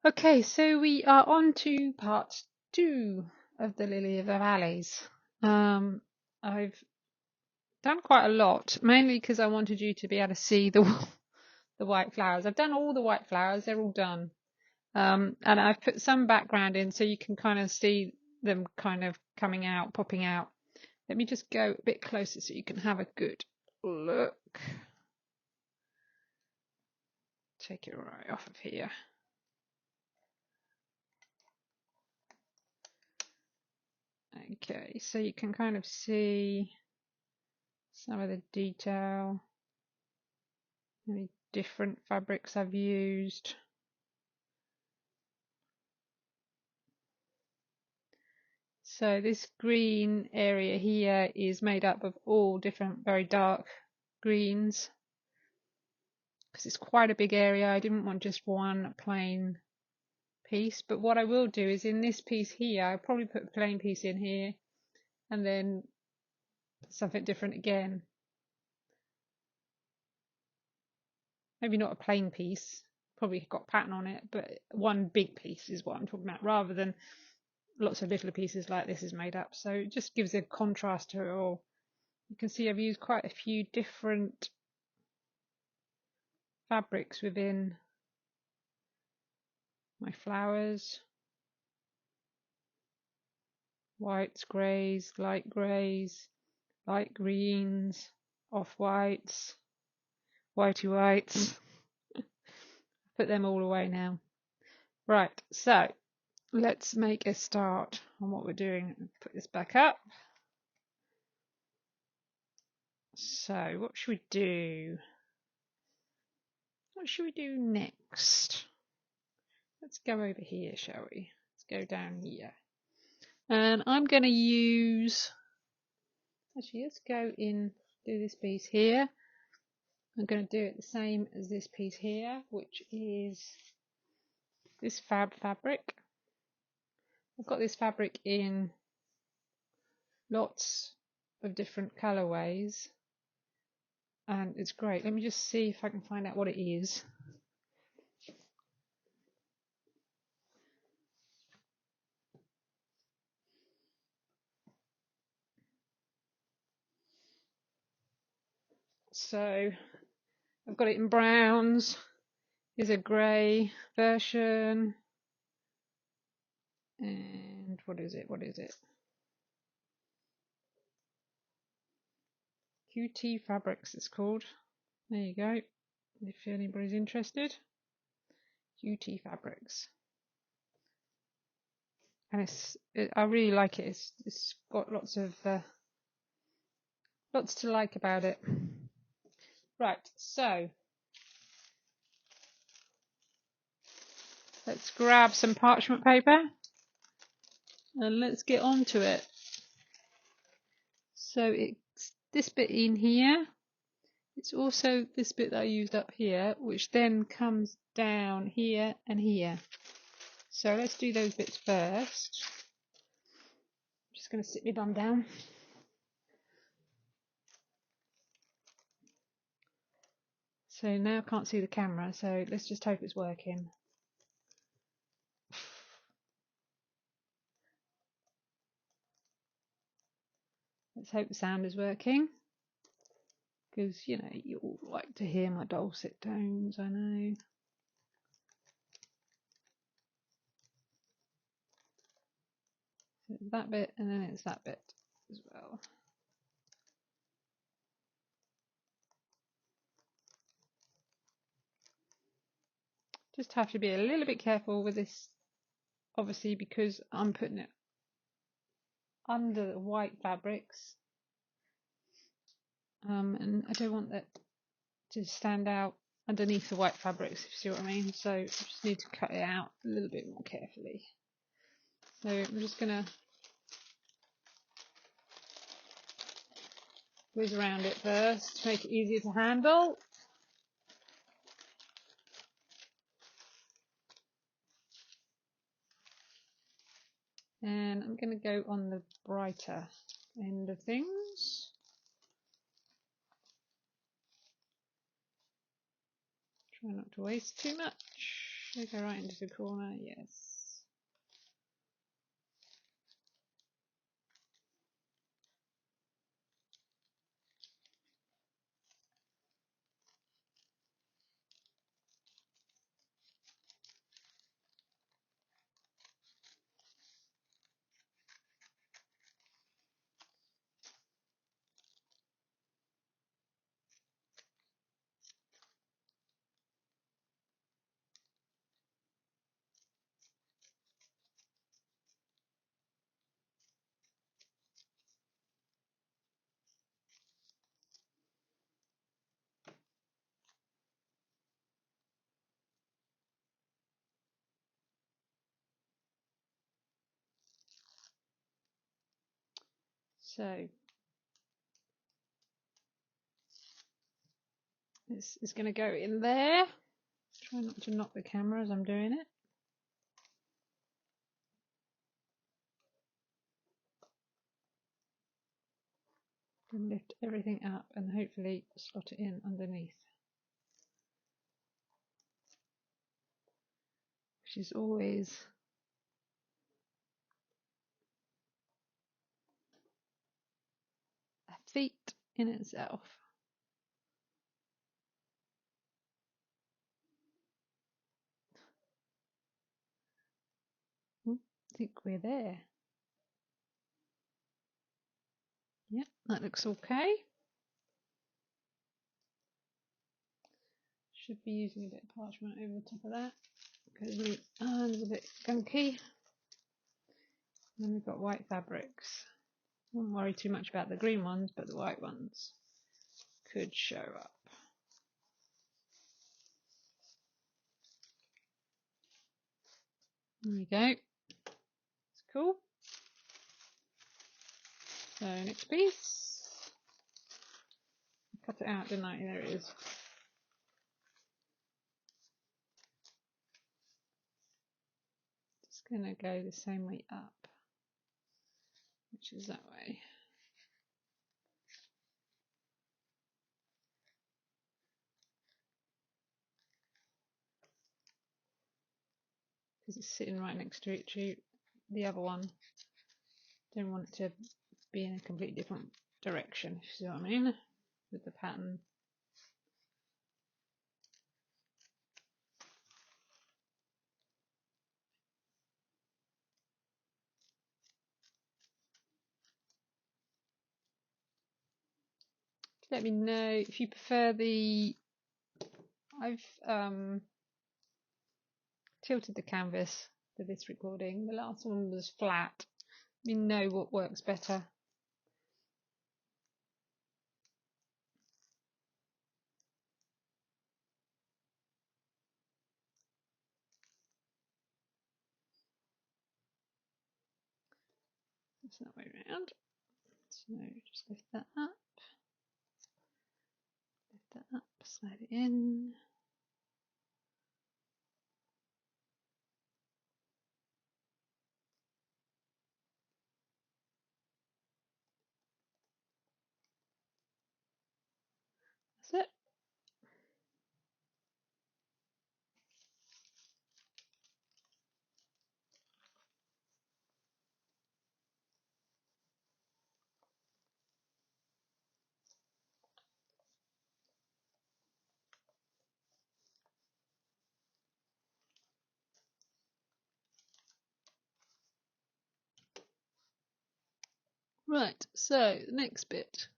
Okay, so we are on to part 2 of the Lily of the Valleys. I've done quite a lot, mainly because I wanted you to be able to see the the white flowers. I've done all the white flowers; they're all done, and I've put some background in so you can kind of see them kind of coming out, popping out. Let me just go a bit closer so you can have a good look. Take it right off of here. Okay, so you can kind of see some of the detail, maybe different fabrics I've used. So this green area here is made up of all different very dark greens because it's quite a big area. I didn't want just one plain piece, but what I will do is in this piece here, I'll probably put a plain piece in here and then something different again. Maybe not a plain piece, probably got pattern on it, but one big piece is what I'm talking about, rather than lots of little pieces like this is made up. So it just gives a contrast to it all. You can see I've used quite a few different fabrics within my flowers. Whites, greys, light greens, off-whites, whitey whites. Put them all away now. Right, so let's make a start on what we're doing. Put this back up. So what should we do? What should we do next? Let's go over here, shall we? Let's go down here. And I'm going to use, actually let's go in, do this piece here. I'm going to do it the same as this piece here, which is this fabric. I've got this fabric in lots of different colorways and it's great. Let me just see if I can find out what it is. So I've got it in browns. Here's a grey version. And what is it? QT Fabrics it's called. There you go. If anybody's interested. QT Fabrics. And I really like it. It's got lots to like about it. Right, so let's grab some parchment paper and let's get on to it. So it's this bit in here. It's also this bit that I used up here, which then comes down here and here. So let's do those bits first. I'm just going to sit my bum down. So now I can't see the camera, so let's just hope it's working. Let's hope the sound is working. Because, you know, you all like to hear my dulcet tones, I know. So it's that bit, and then it's that bit as well. Just have to be a little bit careful with this, obviously, because I'm putting it under the white fabrics. And I don't want that to stand out underneath the white fabrics, if you see what I mean. So I just need to cut it out a little bit more carefully. So I'm just going to whiz around it first to make it easier to handle. And I'm going to go on the brighter end of things. Try not to waste too much. Should I go right into the corner? Yes. So this is going to go in there. Try not to knock the camera as I'm doing it. And lift everything up and hopefully slot it in underneath. Which is always a feat in itself. I think we're there. Yep, that looks okay. Should be using a bit of parchment over the top of that because my hand's a bit gunky. And then we've got white fabrics. I won't worry too much about the green ones, but the white ones could show up. There we go. It's cool. So next piece. Cut it out, didn't I? There it is. Just gonna go the same way up, which is that way. Because it's sitting right next to it, to the other one. Don't want it to be in a completely different direction, if you see what I mean, with the pattern. Let me know if you prefer the. I've tilted the canvas for this recording. The last one was flat. Let me know what works better. It's that way around. So just lift that up. Lift that up, slide it in. That's it. Right, so the next bit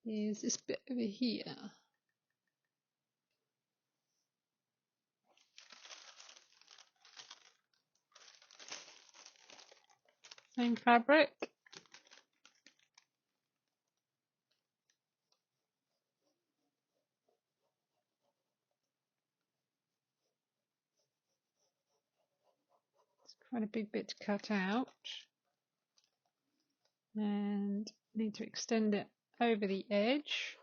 is this bit over here. Same fabric. It's quite a big bit to cut out. And need to extend it over the edge.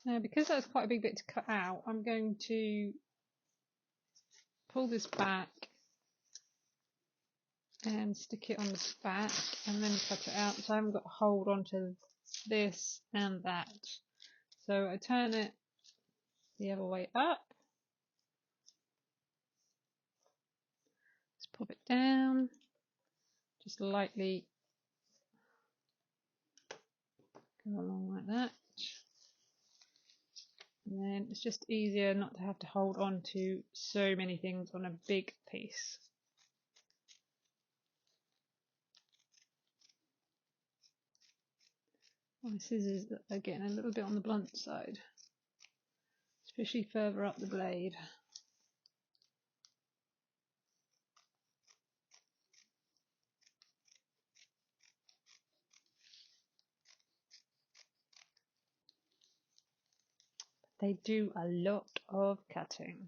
Now, because that's quite a big bit to cut out, I'm going to pull this back and stick it on the back and then cut it out, so I haven't got a hold onto this and that. So I turn it the other way up, just pop it down, just lightly go along like that, and then it's just easier not to have to hold on to so many things on a big piece. My scissors are getting a little bit on the blunt side, especially further up the blade. They do a lot of cutting.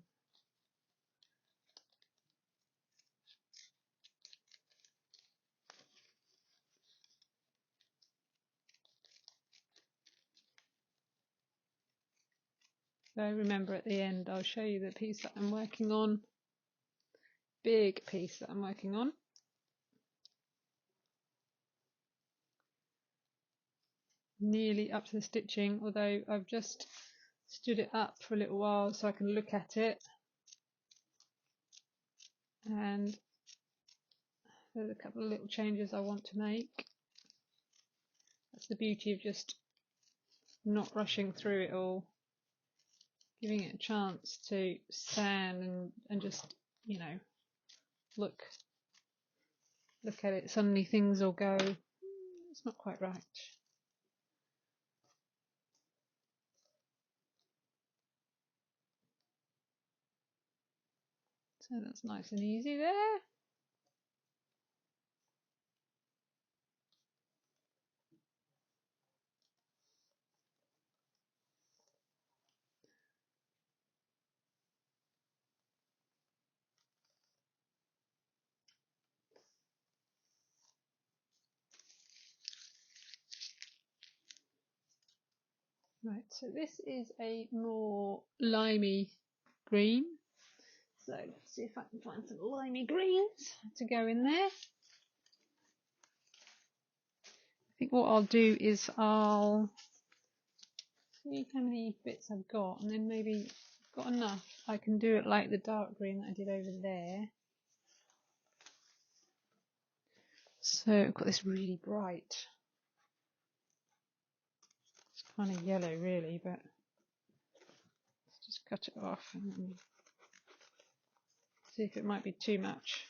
So remember, at the end I'll show you the piece that I'm working on. Big piece that I'm working on. Nearly up to the stitching, although I've just stood it up for a little while so I can look at it. And there's a couple of little changes I want to make. That's the beauty of just not rushing through it all. Giving it a chance to stand and just, you know, look at it. Suddenly things will go, it's not quite right. So that's nice and easy there. Right, so this is a more limey green. So let's see if I can find some limey greens to go in there. I think what I'll do is I'll see how many bits I've got, and then maybe I've got enough. I can do it like the dark green that I did over there. So I've got this really bright, it's kind of yellow really, but let's just cut it off and see if it might be too much.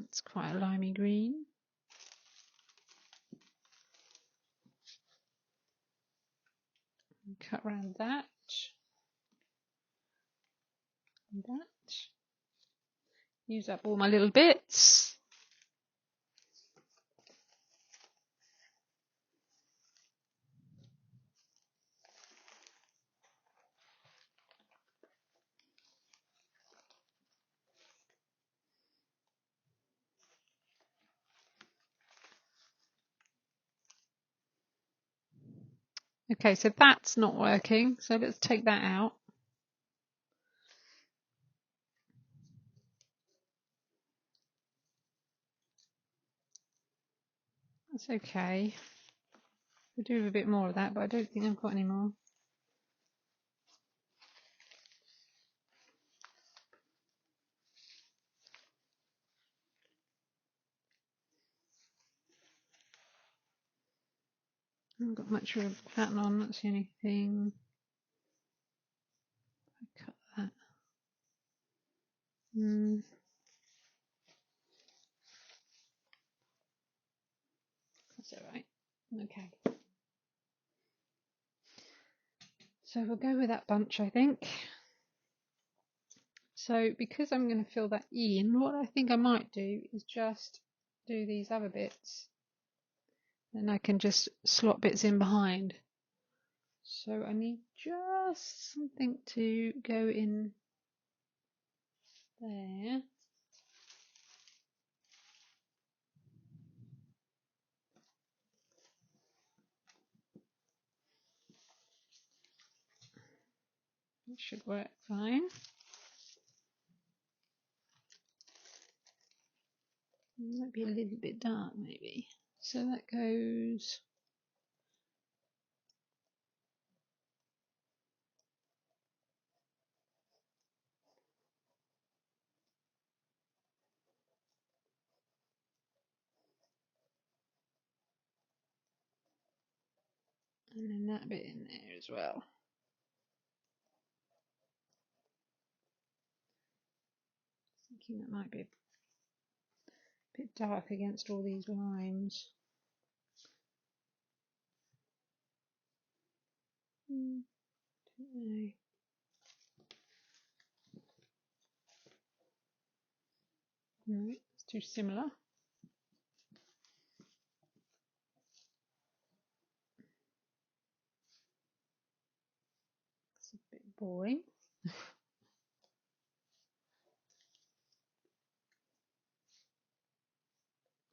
It's quite a limey green. Cut around that and that. Use up all my little bits. Okay, so that's not working, so let's take that out. That's okay. We'll do a bit more of that, but I don't think I've got any more. I haven't got much of a pattern on, that's the only thing. I cut that. That's alright. Okay. So we'll go with that bunch, I think. So because I'm going to fill that in, what I think I might do is just do these other bits. Then I can just slot bits in behind. So I need just something to go in there. It should work fine. It might be a little bit dark maybe. So that goes and then that bit in there as well. Thinking that might be a bit dark against all these lines. Don't know. No, it's too similar. It's a bit boring.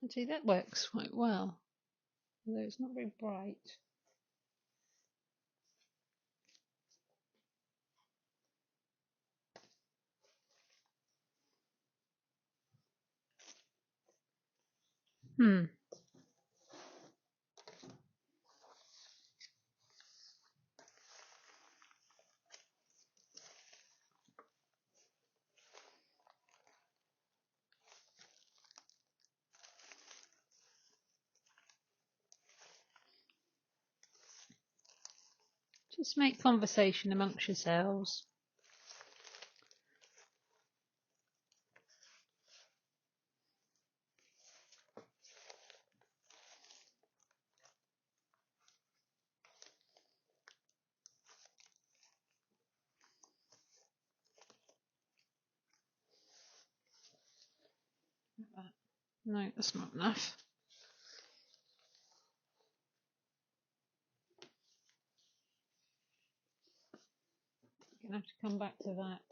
Actually, that works quite well, although it's not very bright. Just make conversation amongst yourselves. No, that's not enough. You're going to have to come back to that.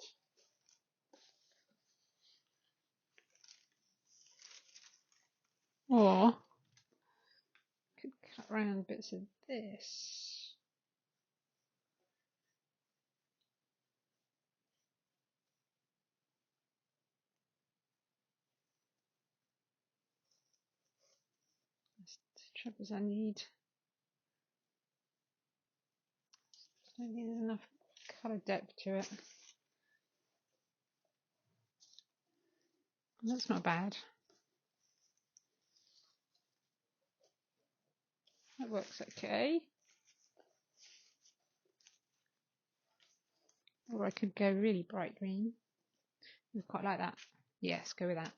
Or could cut around bits of this. That's the trouble is I don't need enough colour depth to it. That's not bad. That works okay. Or I could go really bright green. I quite like that. Yes, go with that.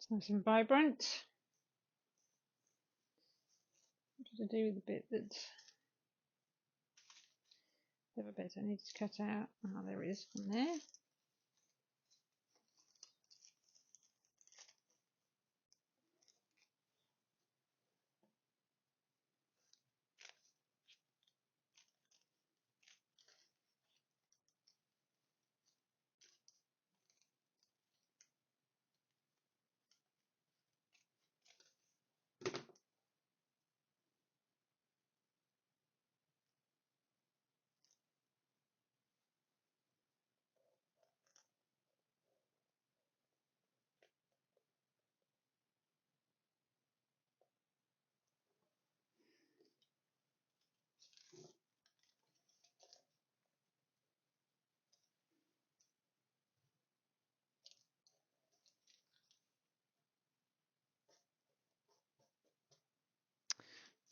It's nice and vibrant. What did I do with the bit that's the other bit I need to cut out? Oh, there it is on there.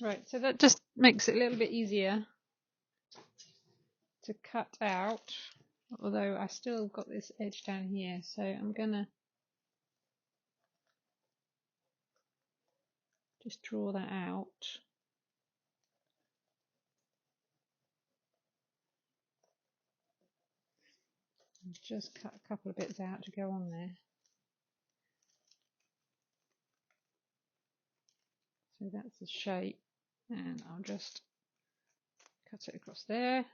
Right, so that just makes it a little bit easier to cut out, although I still got this edge down here, so I'm gonna just draw that out. And just cut a couple of bits out to go on there. So that's the shape, and I'll just cut it across there.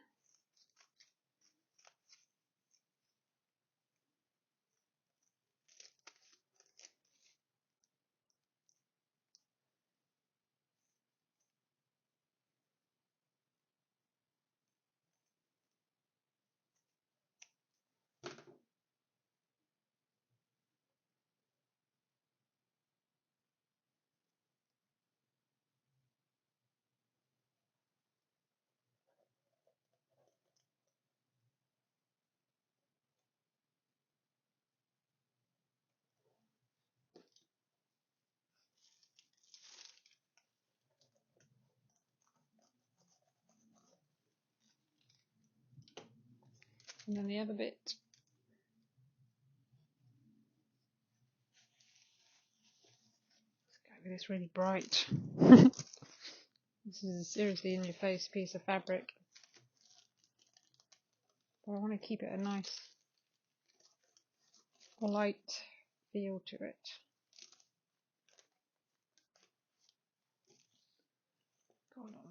And then the other bit. Let's go with this really bright. This is a seriously in your face piece of fabric. But I want to keep it a nice light feel to it. Kind of.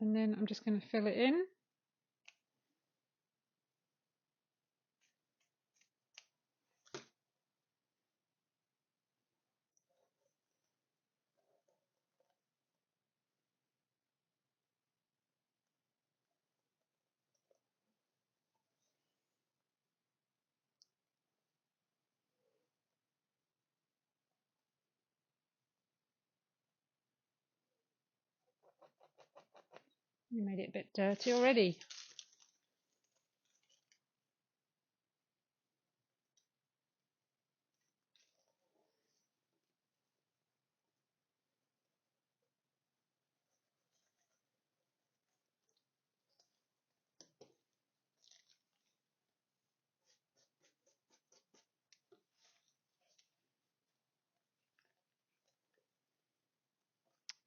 And then I'm just going to fill it in. You made it a bit dirty already.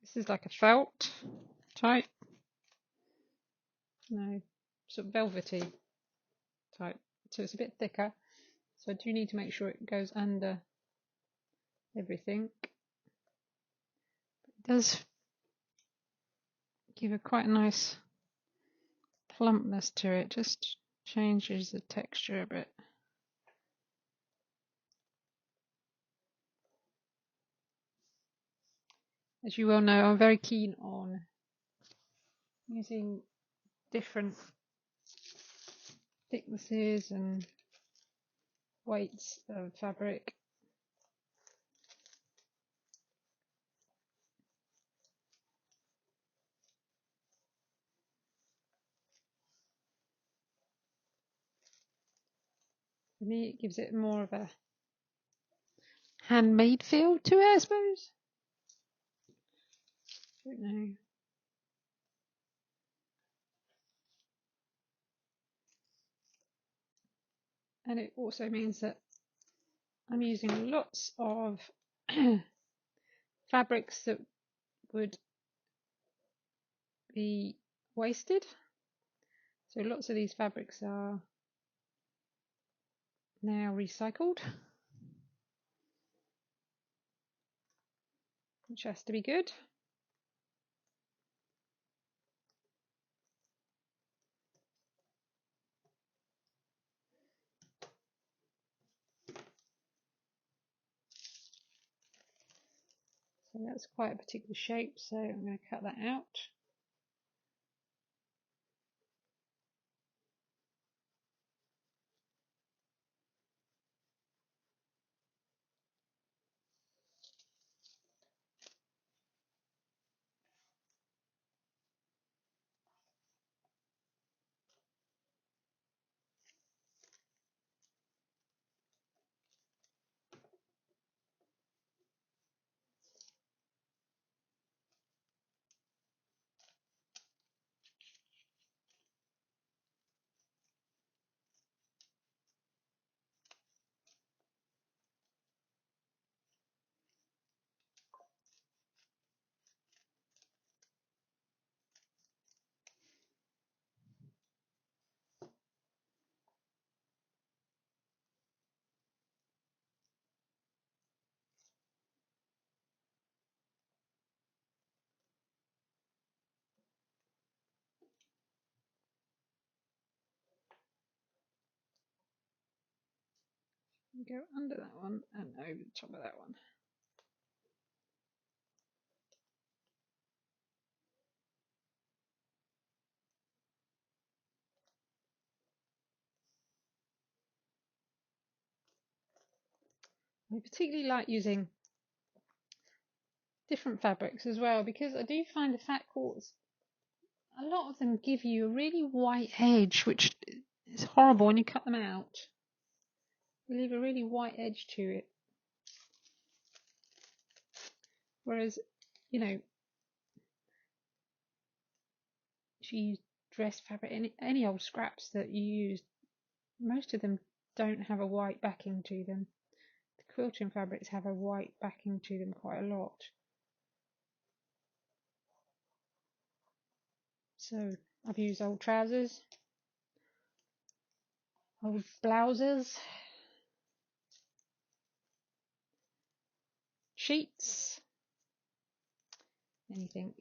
This is like a felt type. No, sort of velvety type. So it's a bit thicker. So I do need to make sure it goes under everything. It does give a quite a nice plumpness to it. Just changes the texture a bit. As you well know, I'm very keen on using different thicknesses and weights of fabric. For me, it gives it more of a handmade feel to it, I suppose. I don't know. and it also means that I'm using lots of fabrics that would be wasted. So lots of these fabrics are now recycled, which has to be good. So that's quite a particular shape, so I'm going to cut that out. Go under that one and over the top of that one. I particularly like using different fabrics as well, because I do find the fat quartz, a lot of them give you a really white edge, which is horrible when you cut them out. They leave a really white edge to it. Whereas, you know, if you use dress fabric, any old scraps that you use, most of them don't have a white backing to them. The quilting fabrics have a white backing to them quite a lot. So I've used old trousers, old blouses, sheets, anything,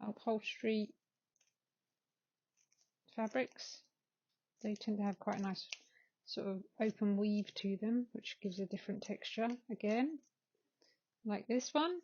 upholstery fabrics. They tend to have quite a nice sort of open weave to them, which gives a different texture again, like this one.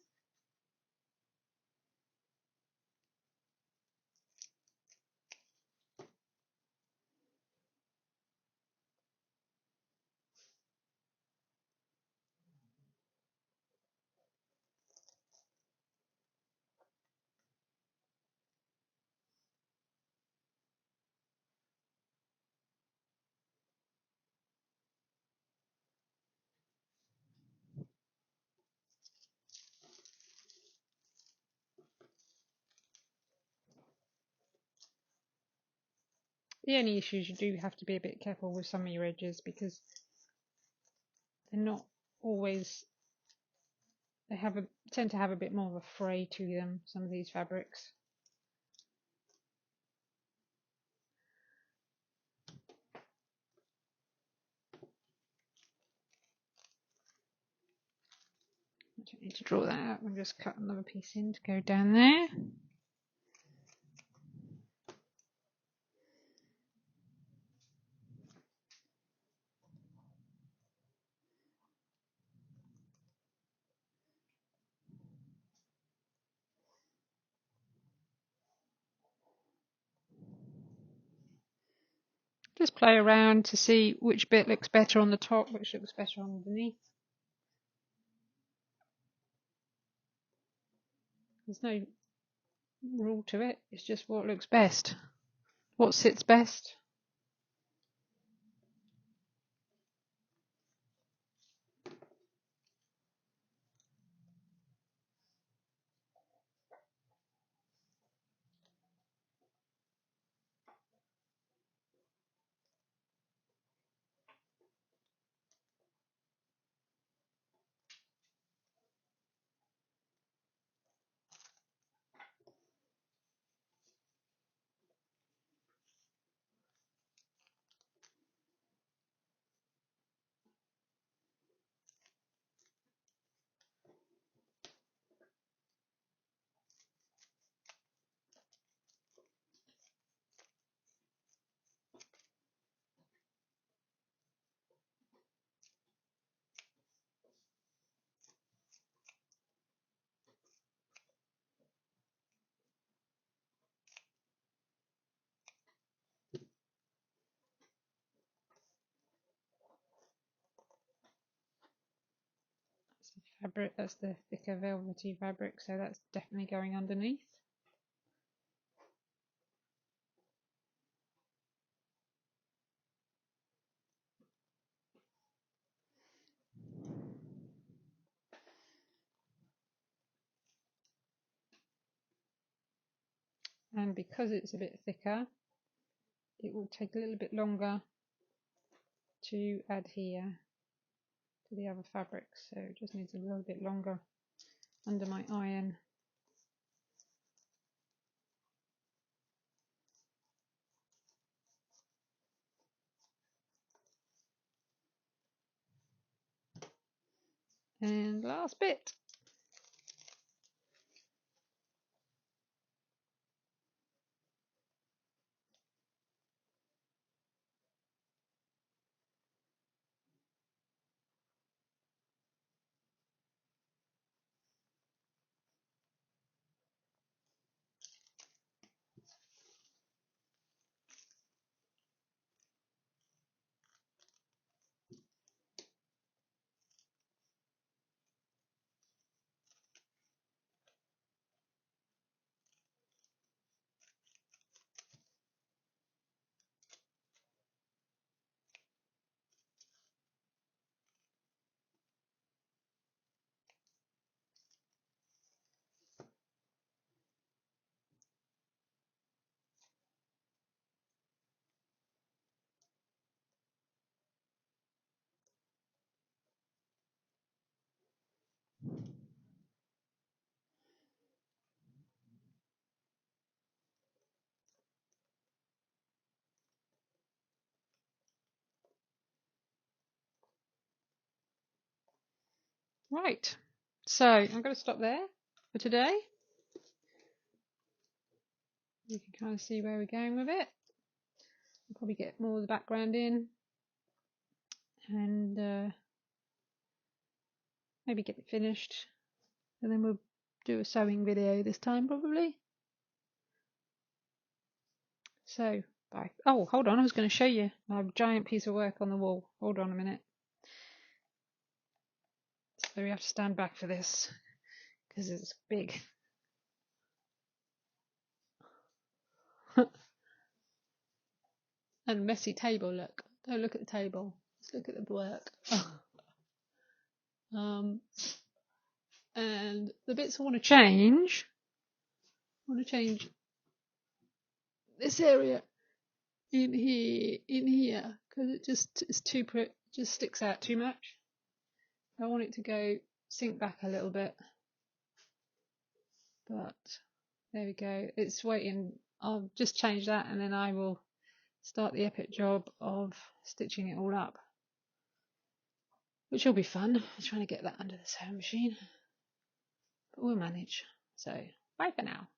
The only issue is you do have to be a bit careful with some of your edges, because they're not always, they tend to have a bit more of a fray to them, some of these fabrics. I don't need to draw that out, I'll just cut another piece in to go down there. Just play around to see which bit looks better on the top, which looks better underneath. There's no rule to it, it's just what looks best, what sits best. fabric, that's the thicker velvety fabric, so that's definitely going underneath. And because it's a bit thicker, it will take a little bit longer to adhere to the other fabrics, so it just needs a little bit longer under my iron. And last bit. Right, so I'm going to stop there for today. You can kind of see where we're going with it. I'll probably get more of the background in and maybe get it finished, and then we'll do a sewing video this time probably. So bye. Oh, hold on, I was going to show you my giant piece of work on the wall. Hold on a minute. So we have to stand back for this because it's big. And a messy table, look. Don't look at the table. Just look at the work. And the bits I want to change this area in here, because it just sticks out too much. I want it to go sink back a little bit, but there we go. It's waiting. I'll just change that, and then I will start the epic job of stitching it all up, which will be fun. I'm trying to get that under the sewing machine, but we'll manage. So bye for now.